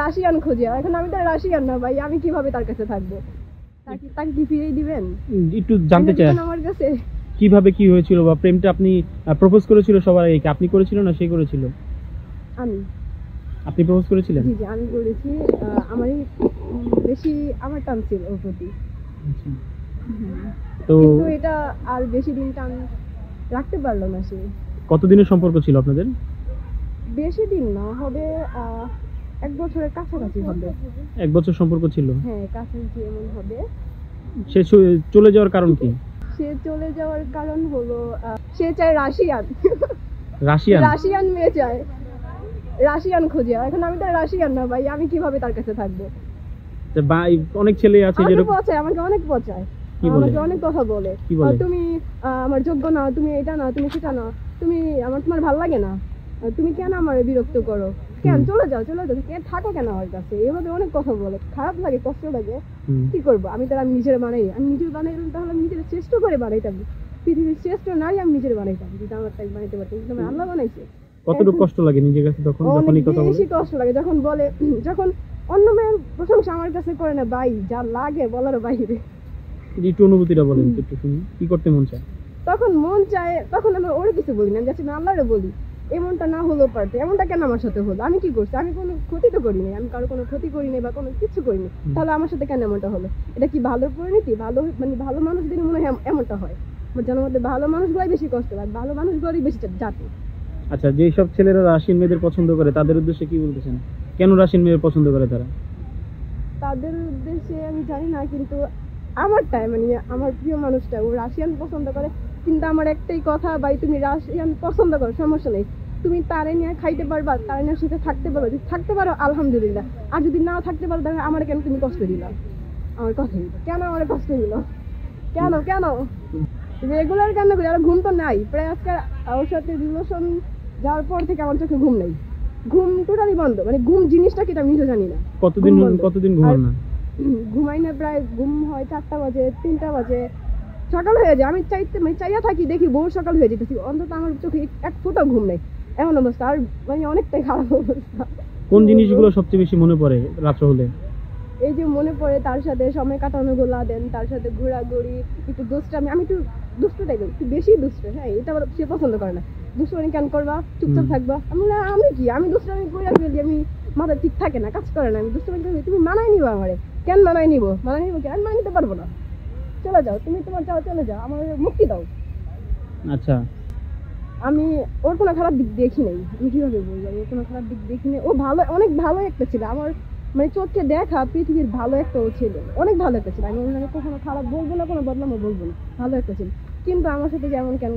Russian খুঁজে, এখন আমি তো রাশিয়ান না ভাই, আমি কিভাবে তার কাছে থাকবো? তাকে কি ফিরিয়ে দিবেন? একটু জানতে চাই আমার কাছে কিভাবে কি হয়েছিল, বা প্রেমটা আপনি প্রপোজ করেছিল সবার আগে, কি আপনি করেছিল না সে করেছিল? আমি আপনি প্রপোজ করেছিলেন? জি জি আমি করেছি। আমারই বেশি আমার টান ছিল ওর প্রতি। আচ্ছা। তো কিন্তু এটা আর বেশি দিন টান রাখতে পারলো না সে। কতদিনের সম্পর্ক ছিল আপনাদের? বেশি দিন না, হবে 1 বছরের কাছাকাছি হবে। 1 বছর সম্পর্ক ছিল? হ্যাঁ, কাছাকাছি এমন হবে। সে চলে যাওয়ার কারণ কি? সে চলে যাওয়ার কারণ হলো সে চায় রাশিয়ান। রাশিয়ান? রাশিয়ান মেয়ে চায়, রাশিয়ান খুঁজে, এখন আমি তো রাশিয়ান না ভাই, আমি কিভাবে তার কাছে থাকবো? অনেক ছেলে আছে আমাকে যেরকম পচায়, আমাকে অনেক পচায়, কি বলে? আমাকে অনেক কথা বলে। কি বলে? তুমি আমার যোগ্য না, তুমি এটা না, তুমি সেটা না, তুমি তোমার ভাল লাগে না, তুমি কেন আমার বিরক্ত করো, কেন চলে যাও চলে যাও, কে থাকো কেন আমার কাছে, এভাবে অনেক কথা বলে। খারাপ লাগে, কষ্ট লাগে। কি করবো, আমি নিজের বানাই, আমি নিজের বানাইলাম, তাহলে আমি নিজের শ্রেষ্ঠ করে বানাইতাম, পৃথিবীর শ্রেষ্ঠ নারী আমি নিজের বানাইতাম, যদি আমার তাই বানাইতে পারতাম, কিন্তু আমার আল্লাহ বানাইছে। কতটুকু কষ্ট লাগে নিজের কাছে তখন, যখন এই কথা বলে? বেশি কষ্ট লাগে যখন বলে, যখন অন্য মেয়ের প্রশংসা আমার কাছে করে না ভাই, যা লাগে বলার বাইরে। একটু অনুভূতিটা বলেন তো, একটু শুনি কি করতে মন চায়। তখন মন চায়, তখন আমি ওরে কিছু বলি না, যাচ্ছি না আল্লাহরে বলি, এমনটা না হলেও পারতো, এমনটা কেন আমার সাথে হলো, আমি কি করছি, আমি কোনো ক্ষতি তো করিনি, আমি কারো কোনো ক্ষতি করিনি বা কোনো কিছু করিনি, তাহলে আমার সাথে কেন এমনটা হলো? এটা কি ভালো পরিণতি? ভালো মানে ভালো মানুষদের মনে হয় এমনটা হয়, জানার মধ্যে ভালো মানুষগুলাই বেশি কষ্ট পায়, ভালো মানুষগুলোই বেশি জাতি। আচ্ছা, যেই সব ছেলেরা রাশিয়ান মেয়েদের পছন্দ করে তাদের উদ্দেশ্যে কি বলতেছেন? কেন রাশিয়ান মেয়েদের পছন্দ করে তারা? তাদের উদ্দেশ্যে আমি জানি না, কিন্তু আমারটাই মানে আমার প্রিয় মানুষটা ও রাশিয়ান পছন্দ করে, কিন্তু আমার একটাই কথা, ভাই তুমি রাশিয়ান পছন্দ করো সমস্যা নেই, তুমি তারে নিয়ে খাইতে পারবা, তারে নিয়ে সাথে থাকতে পারো, যদি থাকতে পারো আলহামদুলিল্লাহ, আর যদি না থাকতে পারো তাহলে আমার কেন তুমি কষ্ট দিলা? আমার কথা কেন আমার কষ্ট দিল, কেন কেন রেগুলার কেন করি? আর ঘুম তো নাই প্রায় আজকে, ওর সাথে রিলেশন যাওয়ার পর থেকে আমার চোখে ঘুম নেই, ঘুম টোটালি বন্ধ, মানে ঘুম জিনিসটা কি আমি নিজে জানি না। কতদিন ঘুমান না? ঘুমাই না, প্রায় ঘুম হয় 4টা বাজে, 3টা বাজে, সকাল হয়ে যায়, আমি চাইয়া থাকি, দেখি ভোর সকাল হয়ে যেতেছি, অন্তত আমার চোখে এক ফোঁটাও ঘুম নেই, এমন অবস্থা, আর মানে অনেকটাই খারাপ অবস্থা। কোন জিনিসগুলো সবচেয়ে বেশি মনে পড়ে রাত্রে হলে? এই যে মনে পড়ে তার সাথে সময় কাটানো গুলা, দেন তার সাথে ঘোরাঘুরি, একটু দুষ্টামি, আমি একটু দুষ্ট টাইপের, একটু বেশি দুষ্ট। হ্যাঁ, এটা আবার সে পছন্দ করে না, দুষ্টামি কেন করবা, চুপচাপ থাকবা। আমি কি, আমি দুষ্টামি করে ফেলি, আমি মাথা ঠিক থাকে না, কাজ করে না, আমি দুষ্টামি করি, তুমি মানায় নিবো আমারে, কেন মানায় নিবো কি, আমি মানিয়ে নিতে পারবো না, চলে যাও তুমি, তোমার যাও চলে যাও, আমার মুক্তি দাও। আচ্ছা, আমি ওর কোনো খারাপ দিক দেখি নাই, আমি কিভাবে বলবো, ওর কোনো খারাপ দিক দেখি নাই, ও ভালো, অনেক ভালো একটা ছিল, আমার মানে চোখে দেখা পৃথিবীর ভালো একটা ও ছিল, অনেক ভালো একটা ছিল, আমি ওর নামে কখনো খারাপ বলবো না, কোনো বদনামও বলবো না, ভালো একটা ছিল, কিন্তু আমার সাথে যেমন কেন